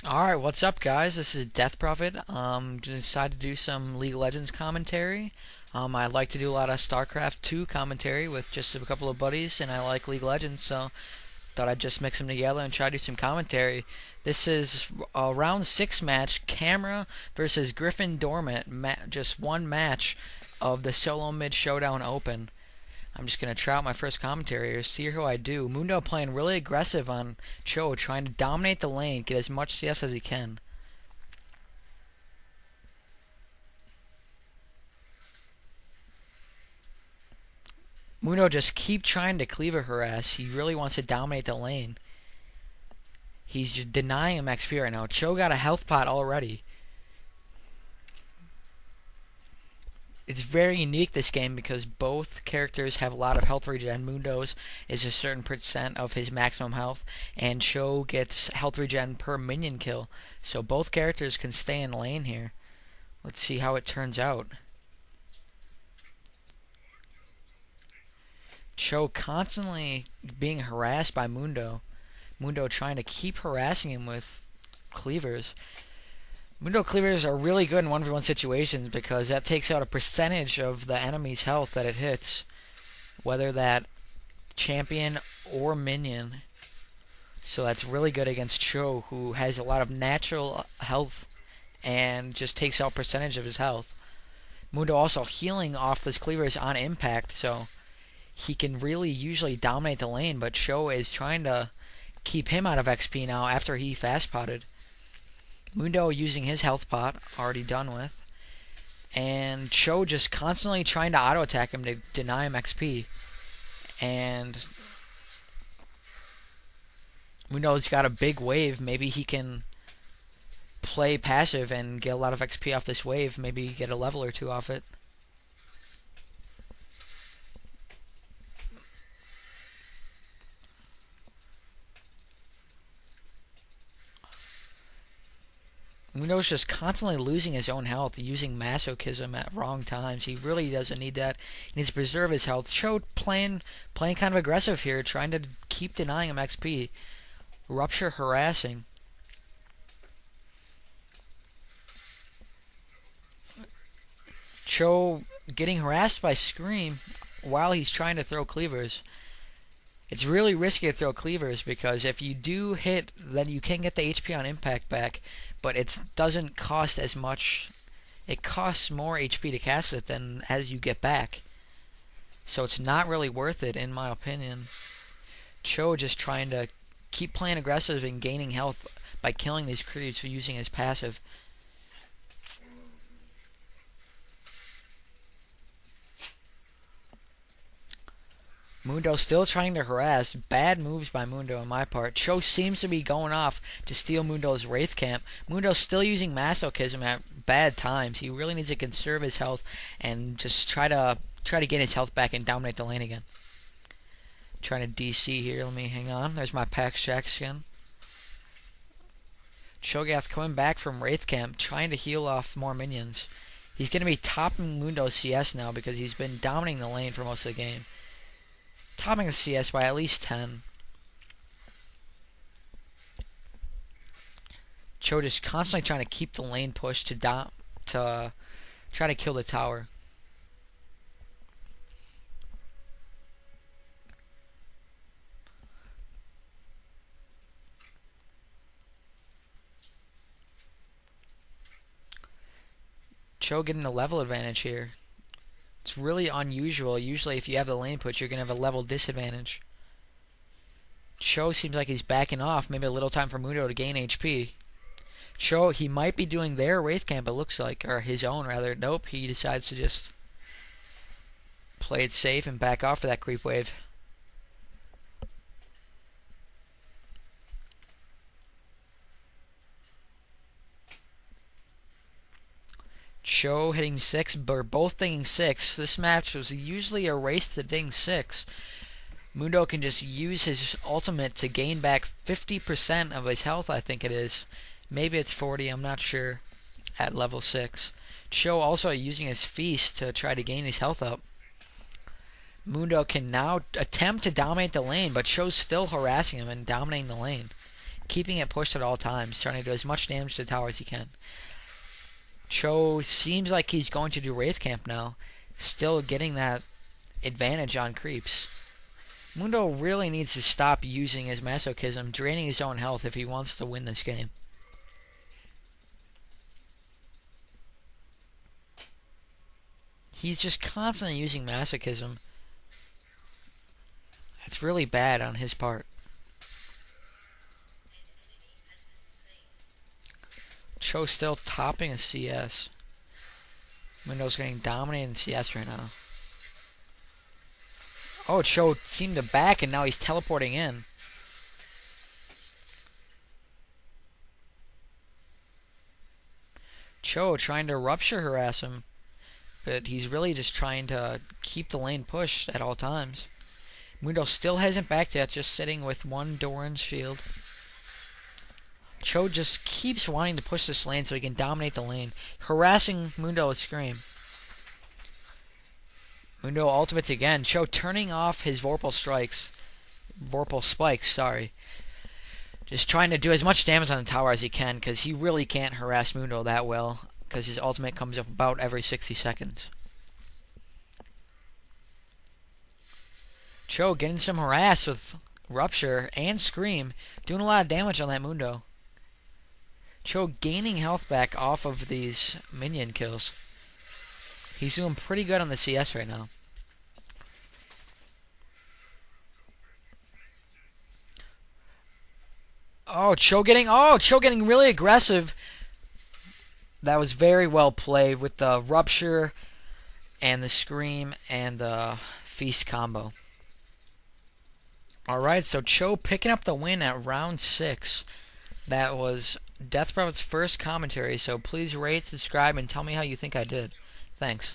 Alright, what's up guys? This is Death Prophet. Decided to do some League of Legends commentary. I like to do a lot of StarCraft 2 commentary with just a couple of buddies, and I like League of Legends, so thought I'd just mix them together and try to do some commentary. This is a round 6 match, Camera versus Griffin Dormant, just one match of the Solo Mid Showdown Open. I'm just going to try out my first commentary here, see how I do. Mundo playing really aggressive on Cho, trying to dominate the lane, get as much CS as he can. Mundo just keep trying to cleaver harass. He really wants to dominate the lane. He's just denying him XP right now. Cho got a health pot already. It's very unique, this game, because both characters have a lot of health regen. Mundo's is a certain percent of his maximum health, and Cho gets health regen per minion kill. So both characters can stay in lane here. Let's see how it turns out. Cho constantly being harassed by Mundo. Mundo trying to keep harassing him with cleavers. Mundo cleavers are really good in 1v1 situations because that takes out a percentage of the enemy's health that it hits, whether that champion or minion. So that's really good against Cho, who has a lot of natural health and just takes out percentage of his health. Mundo also healing off those cleavers on impact, so he can really usually dominate the lane, but Cho is trying to keep him out of XP now after he fast potted. Mundo using his health pot, already done with. And Cho just constantly trying to auto attack him to deny him XP. And Mundo's got a big wave. Maybe he can play passive and get a lot of XP off this wave. Maybe get a level or two off it. Mundo's just constantly losing his own health, using masochism at wrong times. He really doesn't need that. He needs to preserve his health. Cho playing kind of aggressive here, trying to keep denying him XP. Rupture harassing. Cho getting harassed by Scream while he's trying to throw cleavers. It's really risky to throw cleavers because if you do hit, then you can get the HP on impact back, but it doesn't cost as much. It costs more HP to cast it than as you get back. So it's not really worth it, in my opinion. Cho just trying to keep playing aggressive and gaining health by killing these creeps using his passive. Mundo still trying to harass. Bad moves by Mundo on my part. Cho seems to be going off to steal Mundo's Wraith Camp. Mundo's still using masochism at bad times. He really needs to conserve his health and just try to get his health back and dominate the lane again. Trying to DC here. Let me hang on. There's my Pax Jack skin. Cho'Gath coming back from Wraith Camp, trying to heal off more minions. He's going to be topping Mundo's CS now because he's been dominating the lane for most of the game. Topping the CS by at least 10. Cho just constantly trying to keep the lane push to try to kill the tower. Cho getting a level advantage here. It's really unusual. Usually if you have the lane push, you're going to have a level disadvantage. Cho seems like he's backing off. Maybe a little time for Mundo to gain HP. Cho, he might be doing their Wraith Camp, it looks like. Or his own, rather. Nope, he decides to just play it safe and back off for that creep wave. Cho hitting 6, but both dinging 6. This match was usually a race to ding 6. Mundo can just use his ultimate to gain back 50% of his health, I think it is. Maybe it's 40, I'm not sure, at level 6. Cho also using his feast to try to gain his health up. Mundo can now attempt to dominate the lane, but Cho's still harassing him and dominating the lane. keeping it pushed at all times, trying to do as much damage to the tower as he can. Cho seems like he's going to do Wraith Camp now, still getting that advantage on creeps. Mundo really needs to stop using his masochism, draining his own health if he wants to win this game. He's just constantly using masochism. It's really bad on his part. Cho still topping a CS. Mundo's getting dominated in CS right now. Oh, Cho seemed to back and now he's teleporting in. Cho trying to rupture harass him. But he's really just trying to keep the lane pushed at all times. Mundo still hasn't backed yet, just sitting with one Doran's shield. Cho just keeps wanting to push this lane so he can dominate the lane, harassing Mundo with Scream. Mundo ultimates again. Cho turning off his Vorpal spikes, sorry. Just trying to do as much damage on the tower as he can, because he really can't harass Mundo that well, because his ultimate comes up about every 60 seconds. Cho getting some harass with Rupture and Scream, doing a lot of damage on that Mundo. Cho gaining health back off of these minion kills. He's doing pretty good on the CS right now. Cho getting really aggressive. That was very well played with the Rupture and the Scream and the Feast combo. Alright, so Cho picking up the win at round 6. That was Death Prophet's first commentary, so please rate, subscribe, and tell me how you think I did. Thanks.